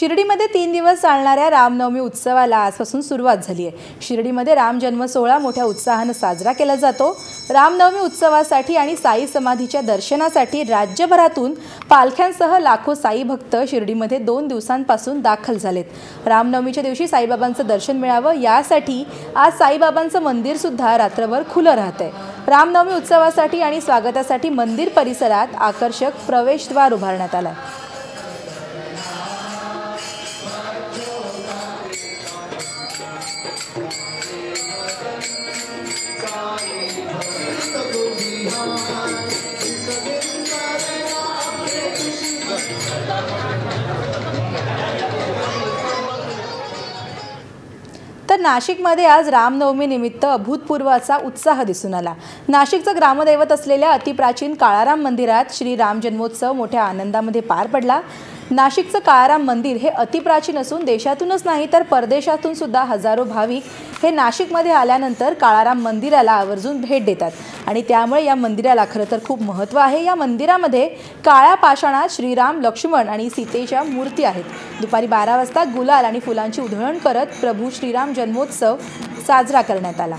शिर्डीमध्ये 3 दिवस चालणाऱ्या रामनवमी उत्सवाला आजपासून सुरुवात झाली आहे। शिर्डीमध्ये राम जन्म सोहळा मोठ्या उत्साहाने साजरा केला जातो। रामनवमी उत्सवासाठी आणि साई समाधीच्या दर्शनासाठी राज्यभरातून पालख्यांसह लाखो साई भक्त शिर्डीमध्ये 2 दिवसांपासून दाखल झालेत। रामनवमीच्या दिवशी साईबाबांचं दर्शन मिळावं यासाठी आज साईबाबांचं मंदिर सुद्धा रात्रभर खुलं राहतंय। रामनवमी उत्सवासाठी आणि स्वागतासाठी मंदिर परिसरात आकर्षक प्रवेशद्वार उभारण्यात आलं आहे। तर नाशिकमध्ये आज रामनवमी निमित्त अभूतपूर्व असा उत्साह दिसून आला। नाशिकचं ग्रामदैवत असलेल्या अतिप्राचीन काळाराम मंदिरात श्री राम जन्मोत्सव मोठ्या आनंदामध्ये पार पडला। नाशिकचं काळाराम मंदिर हे अतिप्राचीन असून देशातूनच नाही तर परदेशातून सुद्धा हजारो भाविक हे नाशिकमध्ये आल्यानंतर काळाराम मंदिराला आवर्जून भेट देतात आणि त्यामुळे या मंदिराला खरं तर खूप महत्त्व आहे। या मंदिरामध्ये काळ्या पाषाणात श्रीराम, लक्ष्मण आणि सीतेच्या मूर्ती आहेत। दुपारी 12 वाजता गुलाल आणि फुलांची उधळण करत प्रभू श्रीराम जन्मोत्सव साजरा करण्यात आला।